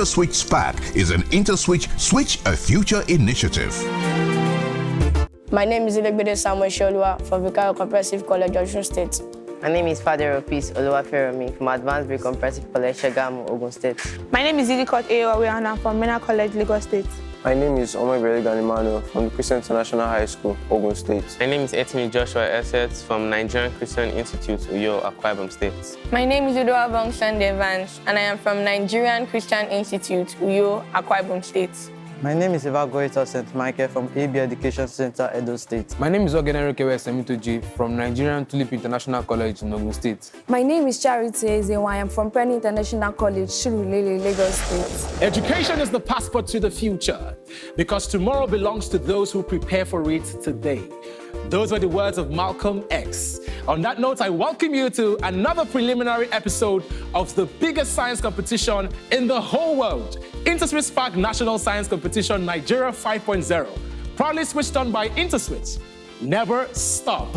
InterswitchSPAK is an IntersWitch Switch a Future initiative. My name is Ilegbede Samuel Sholua from Vikayo Comprehensive College, Osun State. My name is Father of Peace Oluwaferemi from Advanced Bay Comprehensive College, Shagamu, Ogun State. My name is Idikot Eowe and I'm from Mena College, Lagos State. My name is Omebere Ganimano from the Christian International High School, Ogun State. My name is Etimi Joshua Esset from Nigerian Christian Institute, Uyo, Akwa Ibom State. My name is Udoa Bongsan Evans and I am from Nigerian Christian Institute, Uyo, Akwa Ibom State. My name is Evagoita St. Michael from AB Education Center, Edo State. My name is Ogenerekewe Semitoji from Nigerian Tulip International College in Ogun State. My name is Charity Ezewa. I am from Penny International College, Surulere, Lagos State. Education is the passport to the future because tomorrow belongs to those who prepare for it today. Those were the words of Malcolm X. On that note, I welcome you to another preliminary episode of the biggest science competition in the whole world, InterswitchSPAK National Science Competition Nigeria 5.0, proudly switched on by IntersWitch. Never stop.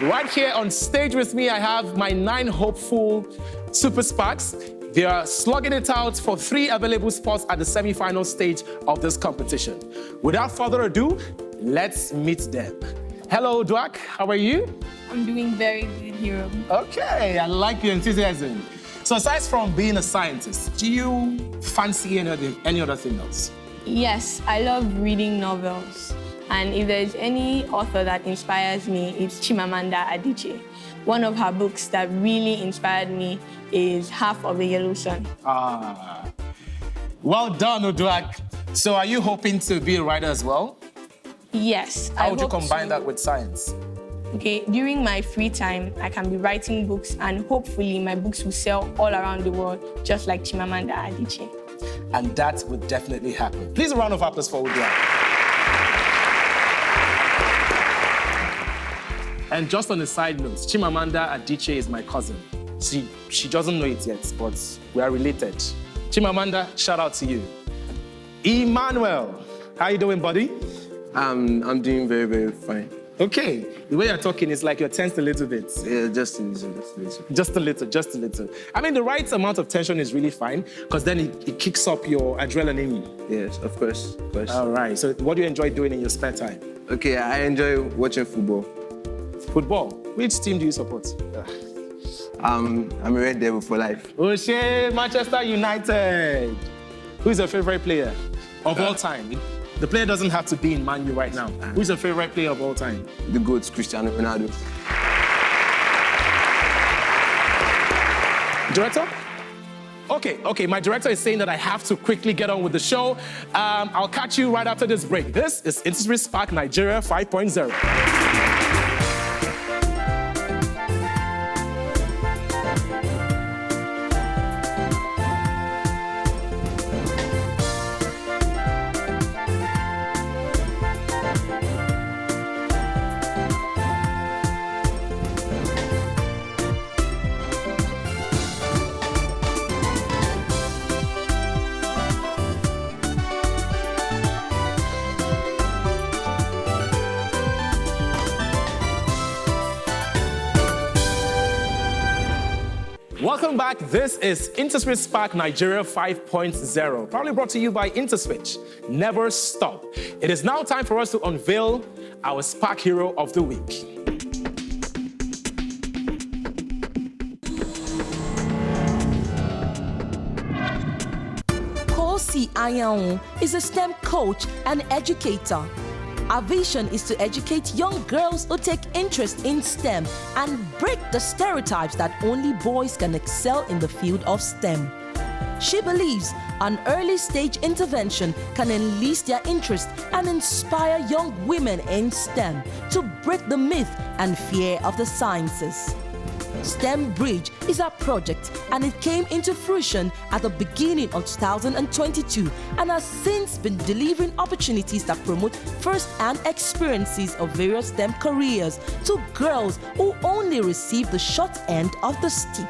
Right here on stage with me, I have my 9 hopeful Super SPAKs. They are slugging it out for 3 available spots at the semi-final stage of this competition. Without further ado, let's meet them. Hello, Dwak, how are you? I'm doing very good, Hero. Okay, I like your enthusiasm. So aside from being a scientist, do you fancy any other thing else? Yes, I love reading novels. And if there's any author that inspires me, it's Chimamanda Adichie. One of her books that really inspired me is Half of the Yellow Sun. Well done, Oduak. So are you hoping to be a writer as well? Yes. How would you combine that with science? Okay, during my free time, I can be writing books and hopefully my books will sell all around the world, just like Chimamanda Adichie. And that would definitely happen. Please a round of applause for Oduak. And just on a side note, Chimamanda Adichie is my cousin. She doesn't know it yet, but we are related. Chimamanda, shout out to you. Emmanuel, how you doing, buddy? I'm doing very, very fine. Okay, the way you're talking is like you're tensed a little bit. Yeah, just a little. Just a little. I mean, the right amount of tension is really fine, because then it kicks up your adrenaline. Yes, of course. All right, so what do you enjoy doing in your spare time? Okay, I enjoy watching football. Football? Which team do you support? I'm a Red Devil for life. Oshe, Manchester United. Who is your favorite player of all time? The player doesn't have to be in Man U right now. Who's your favorite player of all time? The GOAT, Cristiano Ronaldo. Director? Okay, my director is saying that I have to quickly get on with the show. I'll catch you right after this break. This is InterswitchSPAK Nigeria 5.0. Welcome back. This is InterswitchSPAK Nigeria 5.0, probably brought to you by IntersWitch. Never stop. It is now time for us to unveil our SPAK Hero of the Week. Kosi Ayaun is a STEM coach and educator. Our vision is to educate young girls who take interest in STEM and break the stereotypes that only boys can excel in the field of STEM. She believes an early stage intervention can enlist their interest and inspire young women in STEM to break the myth and fear of the sciences. STEM Bridge is our project, and it came into fruition at the beginning of 2022 and has since been delivering opportunities that promote first-hand experiences of various STEM careers to girls who only receive the short end of the stick.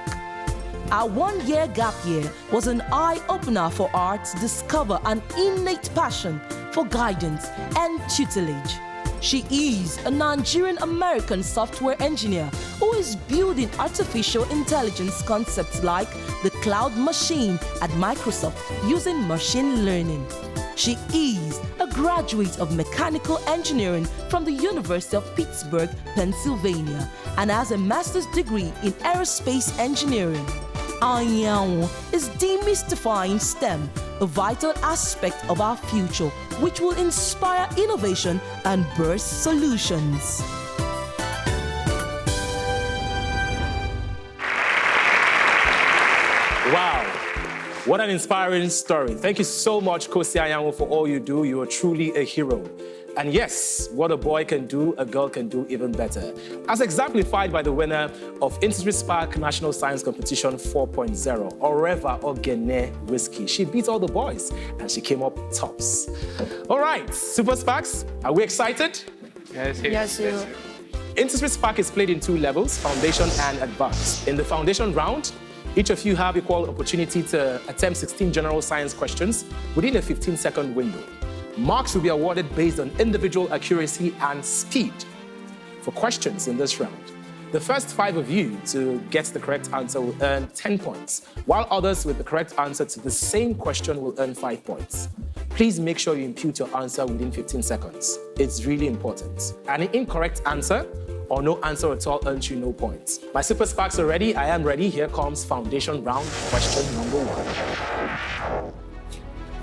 Our one-year gap year was an eye-opener for our to discover an innate passion for guidance and tutelage. She is a Nigerian-American software engineer who is building artificial intelligence concepts like the cloud machine at Microsoft using machine learning. She is a graduate of mechanical engineering from the University of Pittsburgh, Pennsylvania, and has a master's degree in aerospace engineering. Anyanwu is demystifying STEM, a vital aspect of our future, which will inspire innovation and burst solutions. Wow. What an inspiring story. Thank you so much, Kosi Anyanwu, for all you do. You are truly a hero. And yes, what a boy can do, a girl can do even better. As exemplified by the winner of InterswitchSPAK National Science Competition 4.0, Oreva Ogene Whiskey. She beat all the boys and she came up tops. All right, Super SPAKs, are we excited? Yes, Yes, sir. InterswitchSPAK is played in 2 levels, Foundation and Advanced. In the Foundation round, each of you have equal opportunity to attempt 16 general science questions within a 15-second window. Marks will be awarded based on individual accuracy and speed. For questions in this round, the first 5 of you to get the correct answer will earn 10 points, while others with the correct answer to the same question will earn 5 points. Please make sure you impute your answer within 15 seconds. It's really important. An incorrect answer or no answer at all earns you no points. My Super SPAKs are ready. I am ready. Here comes Foundation round, question number 1.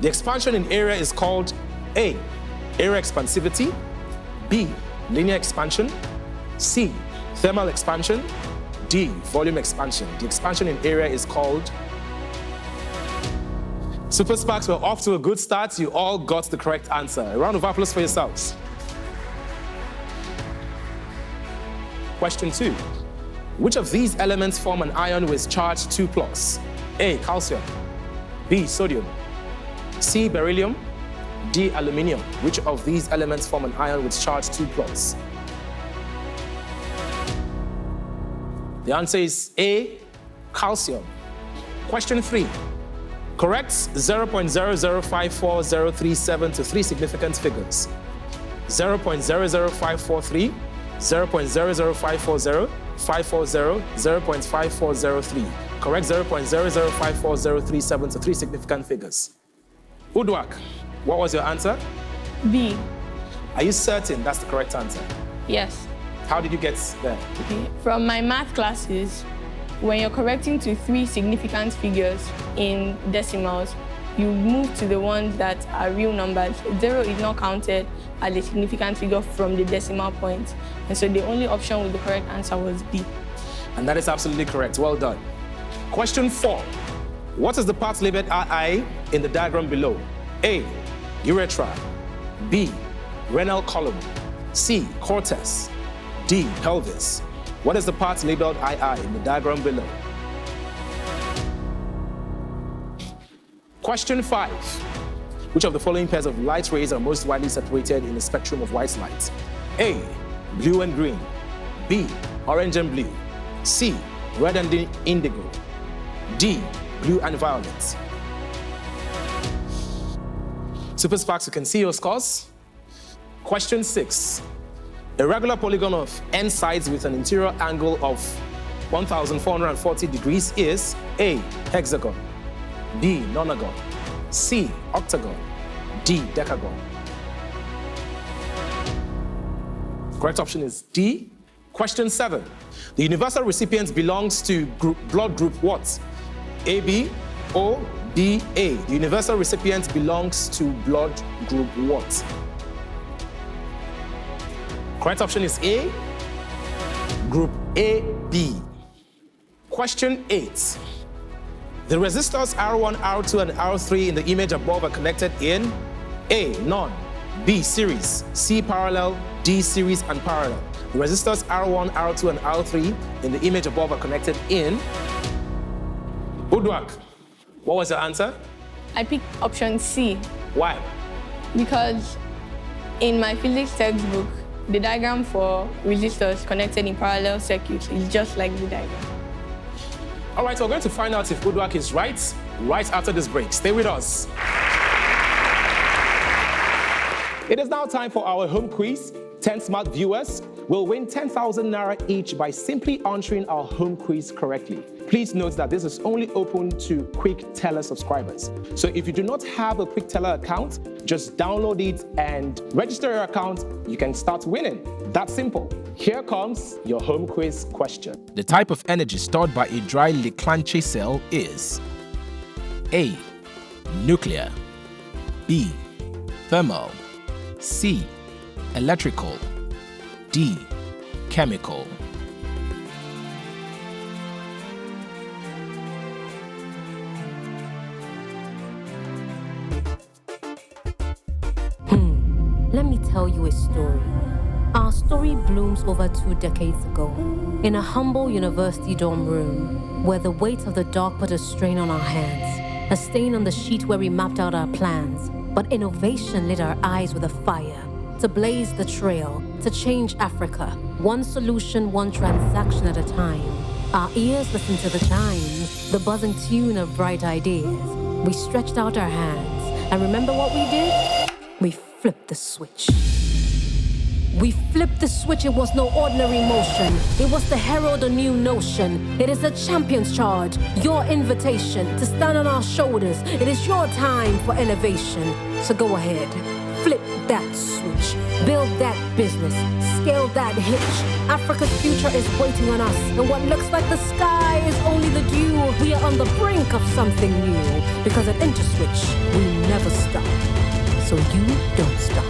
The expansion in area is called A, area expansivity, B, linear expansion, C, thermal expansion, D, volume expansion. The expansion in area is called... Super SPAKs were off to a good start. You all got the correct answer. A round of applause for yourselves. Question 2. Which of these elements form an ion with charge 2+? A, calcium, B, sodium, C, beryllium, D, aluminium. Which of these elements form an ion with charge 2+? The answer is A, calcium. Question 3. Correct 0.0054037 to 3 significant figures. 0.00543, 0.00540, 540, 0.5403. Correct 0.0054037 to 3 significant figures. Udwak, what was your answer? B. Are you certain that's the correct answer? Yes. How did you get there? Okay. From my math classes, when you're correcting to 3 significant figures in decimals, you move to the ones that are real numbers. 0 is not counted as a significant figure from the decimal point. And so the only option with the correct answer was B. And that is absolutely correct. Well done. Question 4. What is the part labeled II in the diagram below? A, urethra, B, renal column, C, cortex, D, pelvis. What is the part labeled II in the diagram below? Question 5. Which of the following pairs of light rays are most widely separated in the spectrum of white light? A, blue and green, B, orange and blue, C, red and indigo, D, blue and violet. Super SPAKs, you can see your scores. Question 6. A regular polygon of n sides with an interior angle of 1,440 degrees is A, hexagon, B, nonagon, C, octagon, D, decagon. Correct option is D. Question 7. The universal recipient belongs to blood group what? AB, O, B, A. The universal recipient belongs to blood group what? Correct option is A, group AB. Question 8. The resistors R1, R2, and R3 in the image above are connected in A, none, B, series, C, parallel, D, series and parallel. The resistors R1, R2, and R3 in the image above are connected in... Udwak, what was your answer? I picked option C. Why? Because in my physics textbook, the diagram for resistors connected in parallel circuits is just like the diagram. All right, so we're going to find out if Udwak is right after this break. Stay with us. It is now time for our home quiz. 10 smart viewers will win 10,000 Naira each by simply answering our home quiz correctly. Please note that this is only open to Quick Teller subscribers. So if you do not have a Quick Teller account, just download it and register your account. You can start winning. That's simple. Here comes your home quiz question. The type of energy stored by a dry Leclanche cell is A. Nuclear, B. Thermal, C. Electrical, D. Chemical. Let me tell you a story. Our story blooms over 2 decades ago in a humble university dorm room where the weight of the dark put a strain on our hands, a stain on the sheet where we mapped out our plans. But innovation lit our eyes with a fire to blaze the trail, to change Africa, one solution, one transaction at a time. Our ears listened to the chimes, the buzzing tune of bright ideas. We stretched out our hands, and remember what we did? We flipped the switch. We flipped the switch. It was no ordinary motion. It was to herald a new notion. It is a champion's charge, your invitation to stand on our shoulders. It is your time for elevation. So go ahead, flip that switch, build that business, scale that hitch. Africa's future is waiting on us, and what looks like the sky is only the dew. We are on the brink of something new, because at Interswitch, we never stop. So you don't stop.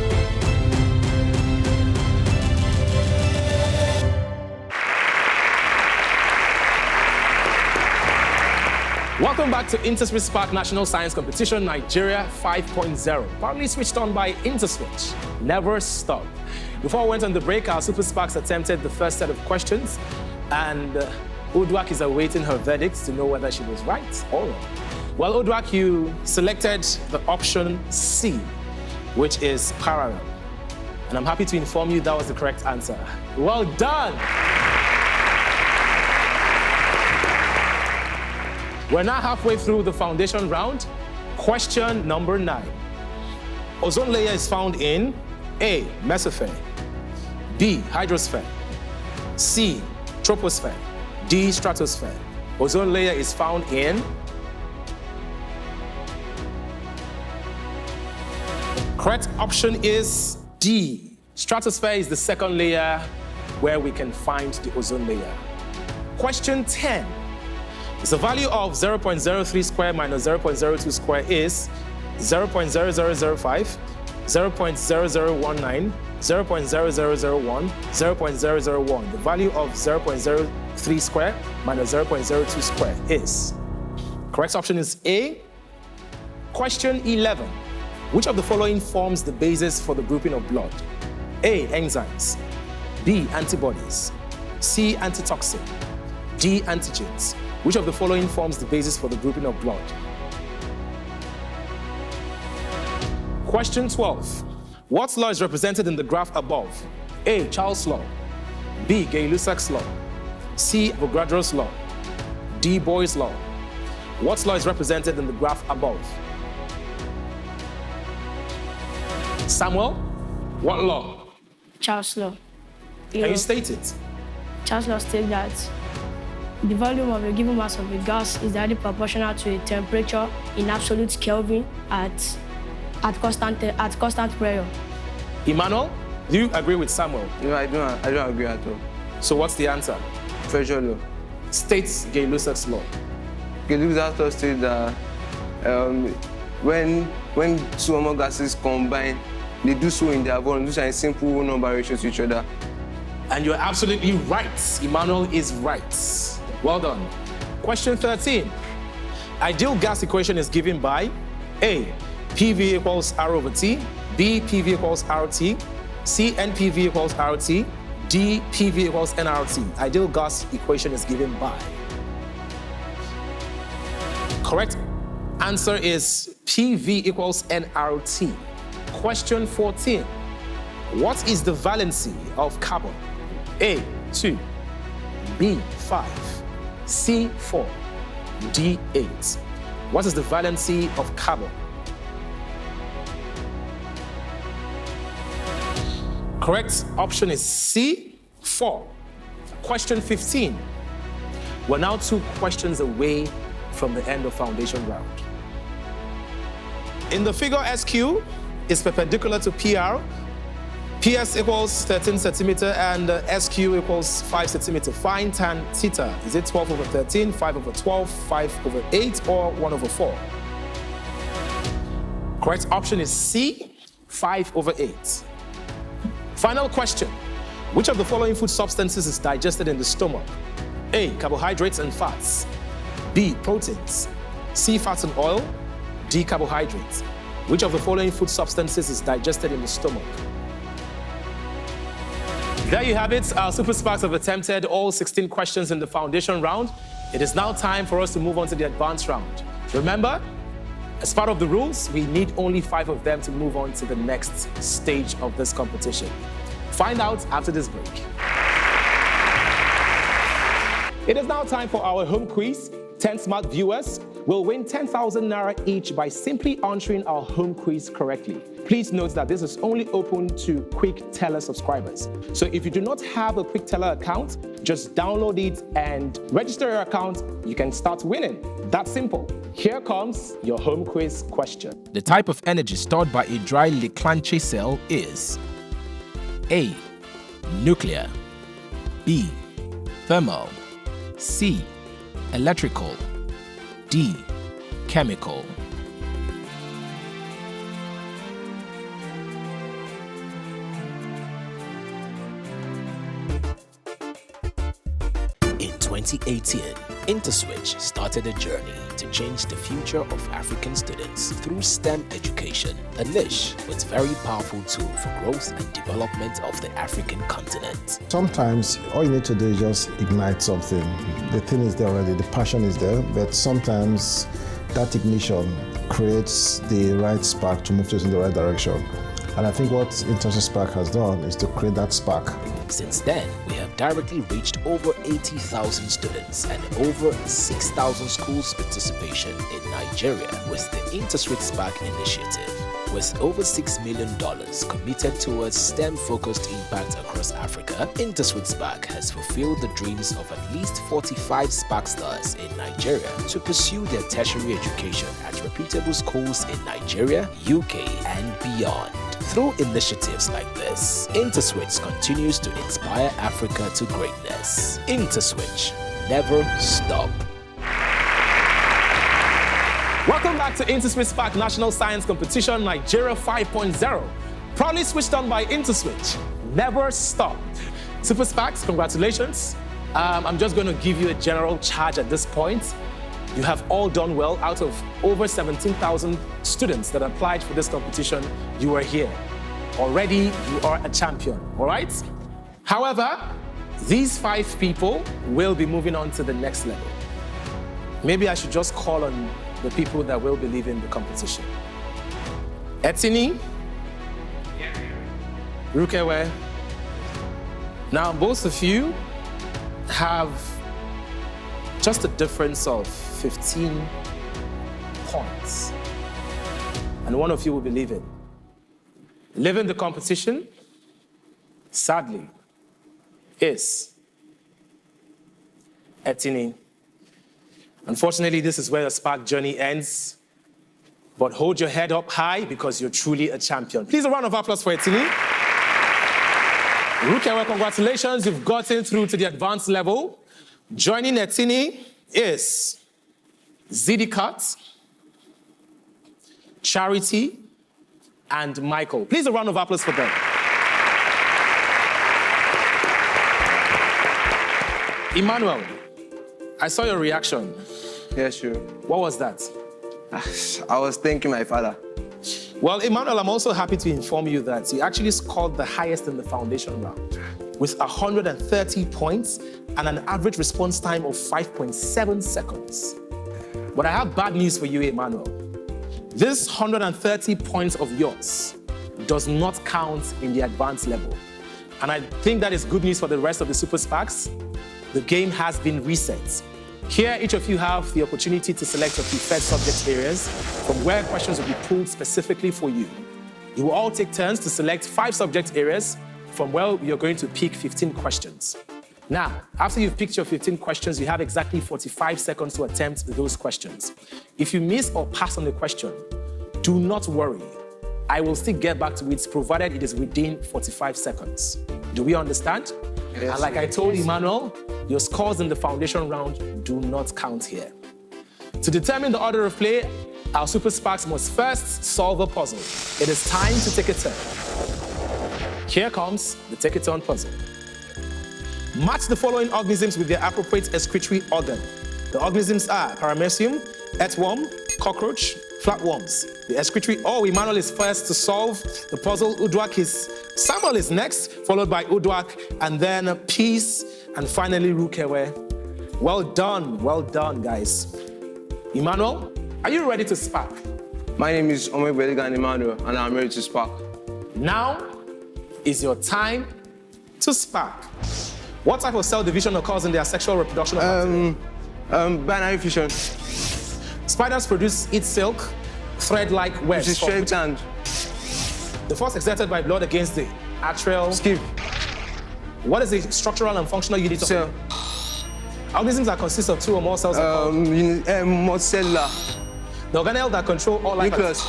Welcome back to InterswitchSPAK National Science Competition Nigeria 5.0, proudly switched on by IntersWitch. Never stop. Before we went on the break, our Super Sparks attempted the first set of questions, and Odwak is awaiting her verdict to know whether she was right or wrong. Well, Odwak, you selected the option C, which is parallel. And I'm happy to inform you that was the correct answer. Well done! We're now halfway through the foundation round. Question number 9. Ozone layer is found in A. Mesosphere, B. Hydrosphere, C. Troposphere, D. Stratosphere. Ozone layer is found in... Correct option is D. Stratosphere is the second layer where we can find the ozone layer. Question 10. The value of 0.03 square minus 0.02 square is 0.0005, 0.0019, 0.0001, 0.001. The value of 0.03 square minus 0.02 square is... Correct option is A. Question 11. Which of the following forms the basis for the grouping of blood? A. Enzymes, B. Antibodies, C. Antitoxin, D. Antigens. Which of the following forms the basis for the grouping of blood? Question 12. What law is represented in the graph above? A. Charles' law, B. Gay-Lussac's law, C. Avogadro's law, D. Boy's law. What law is represented in the graph above? Samuel, what law? Charles' law. Can you state it? Charles' law states that the volume of a given mass of a gas is directly proportional to a temperature in absolute Kelvin at constant pressure. Emmanuel, do you agree with Samuel? No, I don't agree at all. So what's the answer? Pressure law. States Gay-Lussac's law. Gay-Lussac's law states that when two or more gases combine, they do so in their volume, which are in simple number ratio to each other. And you're absolutely right. Emmanuel is right. Well done. Question 13. Ideal gas equation is given by A. PV equals R over T, B. PV equals RT, C. NPV equals RT, D. PV equals nRT. Ideal gas equation is given by. Correct answer is PV equals nRT. Question 14. What is the valency of carbon? A. 2, B. 5, C. 4, D. 8. What is the valency of carbon? Correct option is C, 4. Question 15. We're now 2 questions away from the end of foundation round. In the figure SQ is perpendicular to PR. PS equals 13 centimeter and SQ equals 5 centimeter. Find tan theta. Is it 12 over 13, 5 over 12, 5 over 8, or 1 over 4? Correct option is C, 5 over 8. Final question. Which of the following food substances is digested in the stomach? A, carbohydrates and fats. B, proteins. C, fats and oil. D, carbohydrates. Which of the following food substances is digested in the stomach? There you have it. Our Super Sparks have attempted all 16 questions in the foundation round. It is now time for us to move on to the advanced round. Remember, as part of the rules, we need only 5 of them to move on to the next stage of this competition. Find out after this break. It is now time for our home quiz. 10 smart viewers will win 10,000 Naira each by simply answering our home quiz correctly. Please note that this is only open to Quick Teller subscribers. So if you do not have a Quick Teller account, just download it and register your account. You can start winning. That's simple. Here comes your home quiz question. The type of energy stored by a dry Leclanche cell is A, nuclear. B, thermal. C, electrical. D, chemical. In 2018, IntersWitch started a journey to change the future of African students through STEM education, a niche with very powerful tool for growth and development of the African continent. Sometimes all you need to do is just ignite something. The thing is there already, the passion is there, but sometimes that ignition creates the right spark to move us in the right direction. And I think what InterswitchSPAK has done is to create that spark. Since then, we have directly reached over 80,000 students and over 6,000 schools' participation in Nigeria with the InterswitchSPAK initiative. With over $6 million committed towards STEM-focused impact across Africa, InterswitchSPAK has fulfilled the dreams of at least 45 SPAK stars in Nigeria to pursue their tertiary education at reputable schools in Nigeria, UK, and beyond. Through initiatives like this, IntersWitch continues to inspire Africa to greatness. IntersWitch, never stop. Welcome back to InterswitchSPAK National Science Competition Nigeria 5.0. Proudly switched on by IntersWitch. Never stop. Super SPAKs, congratulations. I'm just going to give you a general charge at this point. You have all done well. Out of over 17,000 students that applied for this competition, you are here. Already, you are a champion, all right? However, these 5 people will be moving on to the next level. Maybe I should just call on the people that will be leaving the competition. Etini, Rukewe. Now, both of you have just a difference of 15 points. And one of you will be leaving. Leaving the competition, sadly, is Etini. Unfortunately, this is where the SPAK journey ends. But hold your head up high because you're truly a champion. Please, a round of applause for Etini. Rukewe, congratulations. You've gotten through to the advanced level. Joining Etini is Zidikat, Charity, and Michael. Please, a round of applause for them. Emmanuel, I saw your reaction. Yeah, sure. What was that? I was thanking my father. Well, Emmanuel, I'm also happy to inform you that you actually scored the highest in the foundation round with 130 points and an average response time of 5.7 seconds. But I have bad news for you, Emmanuel. This 130 points of yours does not count in the advanced level. And I think that is good news for the rest of the Super SPAKs. The game has been reset. Here, each of you have the opportunity to select your preferred subject areas from where questions will be pulled specifically for you. You will all take turns to select 5 subject areas from where you're going to pick 15 questions. Now, after you've picked your 15 questions, you have exactly 45 seconds to attempt those questions. If you miss or pass on the question, do not worry. I will still get back to it, provided it is within 45 seconds. Do we understand? Yes. And like I told Emmanuel, your scores in the foundation round do not count here. To determine the order of play, our Super Sparks must first solve a puzzle. It is time to take a turn. Here comes the take a turn puzzle. Match the following organisms with their appropriate excretory organ. The organisms are paramecium, earthworm, cockroach, flatworms. The excretory, Emmanuel is first to solve the puzzle. Samuel is next, followed by Udwak, and then Peace, and finally Rukewe. Well done, guys. Emmanuel, are you ready to spark? My name is Omebeligan Emmanuel, and I'm ready to spark. Now is your time to spark. What type of cell division occurs in their sexual reproduction of bacteria? Binary fission. Spiders produce its silk, thread-like webs. Which is straight hand. The force exerted by blood against the arterial. Skip. What is the structural and functional unit of cell? Organisms that consist of two or more cells. Multicellular. The organelle that control all life. Nucleus.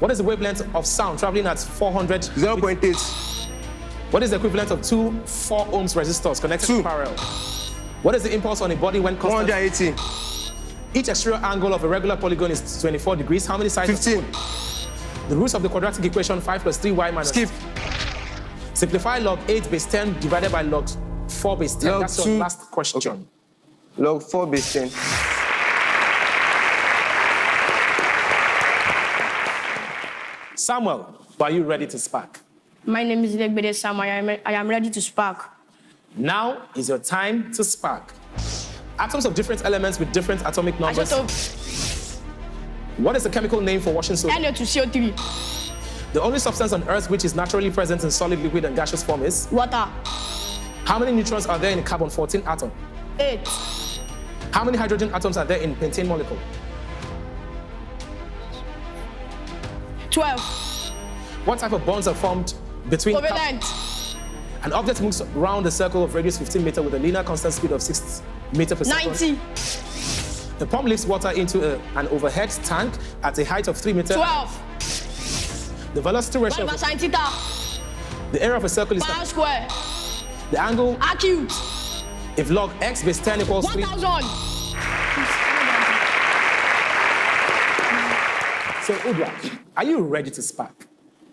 What is the wavelength of sound traveling at 400? 0.8. What is the equivalent of two 4 ohms resistors connected to parallel? What is the impulse on a body when constant? 180. Each exterior angle of a regular polygon is 24 degrees. How many sides? 15. The roots of the quadratic equation 5 plus 3y minus. Skip. Simplify log 8 base 10 divided by log 4 base 10. That's your last question. Okay. Log 4 base 10. Samuel, are you ready to spark? My name is Legbede Sam. I am ready to spark. Now is your time to spark. Atoms of different elements with different atomic numbers. What is the chemical name for washing soda? Na2CO3. The only substance on Earth which is naturally present in solid, liquid, and gaseous form is? Water. How many neutrons are there in a carbon-14 atom? 8. How many hydrogen atoms are there in pentane molecule? 12. What type of bonds are formed between? Covalent. An object moves around a circle of radius 15 meters with a linear constant speed of 6 meters per second. 90. The pump lifts water into an overhead tank at a height of 3 meters. 12. The velocity ratio. The area of a circle is pi square. The angle. R cubed. If log x base 10 equals 3. 1000. So, Udwak, are you ready to spark?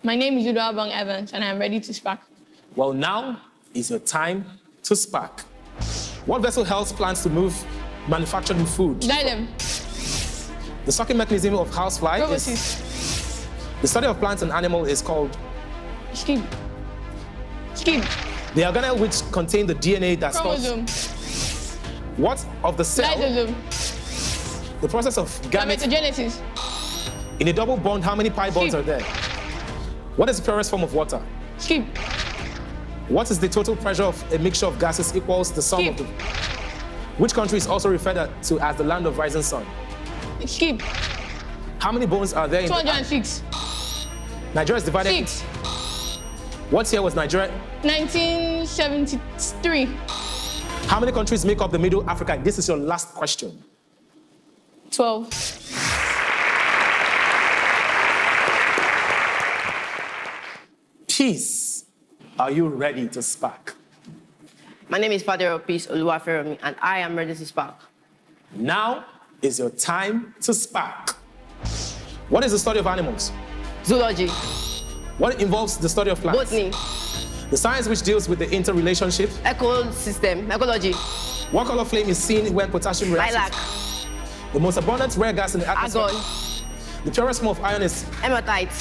My name is Udwa Bang Evans, and I am ready to spark. Well, now is your time to spark. What vessel helps plants to move manufactured food? Xylem. The sucking mechanism of housefly is... The study of plants and animals is called? Skin. Skin. The organelle which contain the DNA that Chromosome. stores... What of the cell? Lysosome. The process of Gametogenesis. In a double bond, how many pi bonds are there? What is the purest form of water? Skip. What is the total pressure of a mixture of gases equals the sum of the... Which country is also referred to as the land of rising sun? Skip. How many bones are there in 206. Nigeria is divided... 6. What year was Nigeria? 1973. How many countries make up the Middle Africa? This is your last question. 12. Peace. Are you ready to spark? My name is Father of Peace Oluwaferomi, and I am ready to spark. Now is your time to spark. What is the study of animals? Zoology. What involves the study of plants? Botany. The science which deals with the interrelationship? Ecosystem. Ecology. What color flame is seen when potassium reacts? Lilac. The most abundant rare gas in the atmosphere? Argon. The purest form of iron is? Hematite.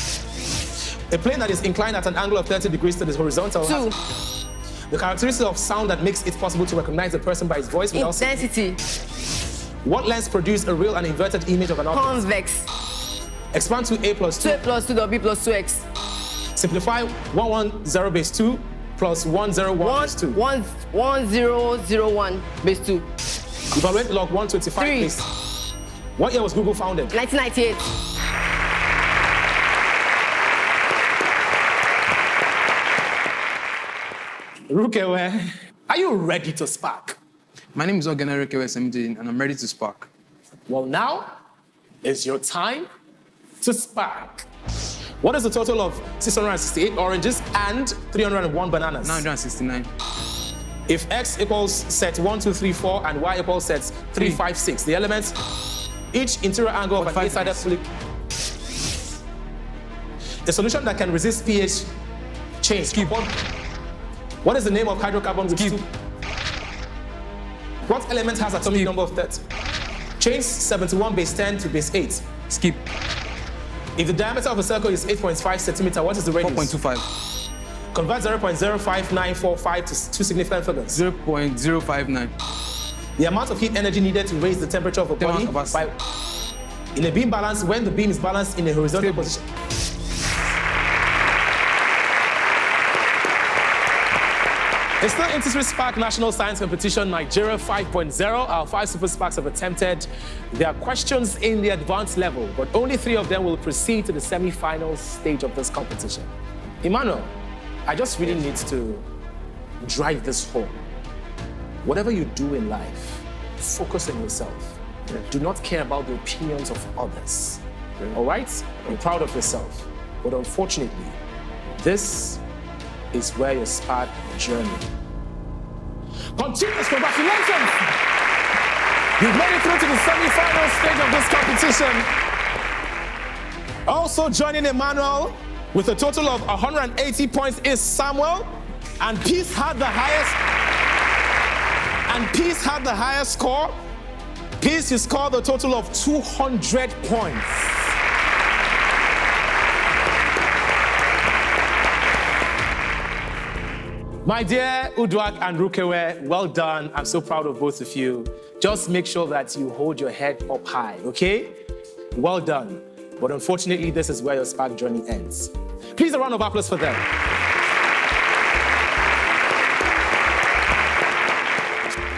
A plane that is inclined at an angle of 30 degrees to the horizontal. 2. The characteristic of sound that makes it possible to recognize a person by his voice. Intensity. What lens produces a real and inverted image of an object? Convex. Expand to a plus 2. 2a plus 2b plus 2x. Simplify 110 base 2 plus 101 base 2. 1001 base 2. Evaluate log 125 3. base. What year was Google founded? 1998. Rukewe, are you ready to spark? My name is Ogena Rukewe Semidin, and I'm ready to spark. Well, now is your time to spark. What is the total of 668 oranges and 301 bananas? 969. If x equals set 1, 2, 3, 4, and y equals sets 3, 5, 6, the elements, each interior angle of an eight-sided fluid. A solution that can resist pH change. Skip. What is the name of hydrocarbon with 2? What element has atomic number of 30? Change 71 base 10 to base 8. Skip. If the diameter of a circle is 8.5 centimeter, what is the radius? 4.25. Convert 0.05945 to two significant figures. 0.059. The amount of heat energy needed to raise the temperature of a body by, in a beam balance when the beam is balanced in a horizontal position. It's still InterswitchSPAK National Science Competition Nigeria 5.0. Our 5 Super Sparks have attempted. There are questions in the advanced level, but only 3 of them will proceed to the semi-final stage of this competition. Emmanuel, I just really need to drive this home. Whatever you do in life, focus on yourself. Do not care about the opinions of others. All right? Be proud of yourself. But unfortunately, this is where your SPAK journey continues. Congratulations! You've made it through to the semi-final stage of this competition. Also joining Emmanuel with a total of 180 points is Samuel, and Peace had the highest score. Peace, you scored a total of 200 points. My dear Uduak and Rukewe, well done. I'm so proud of both of you. Just make sure that you hold your head up high, okay? Well done. But unfortunately, this is where your SPAK journey ends. Please, a round of applause for them.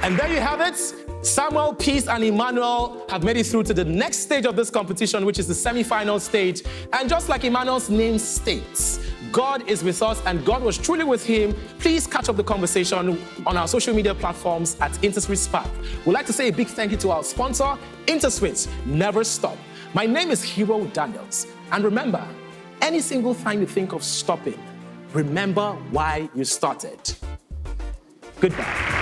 And there you have it. Samuel, Peace, and Emmanuel have made it through to the next stage of this competition, which is the semi-final stage. And just like Emmanuel's name states, God is with us and God was truly with him. Please catch up the conversation on our social media platforms at InterswitchSPAK. We'd like to say a big thank you to our sponsor, IntersWitch. Never stop. My name is Hero Daniels. And remember, any single time you think of stopping, remember why you started. Goodbye.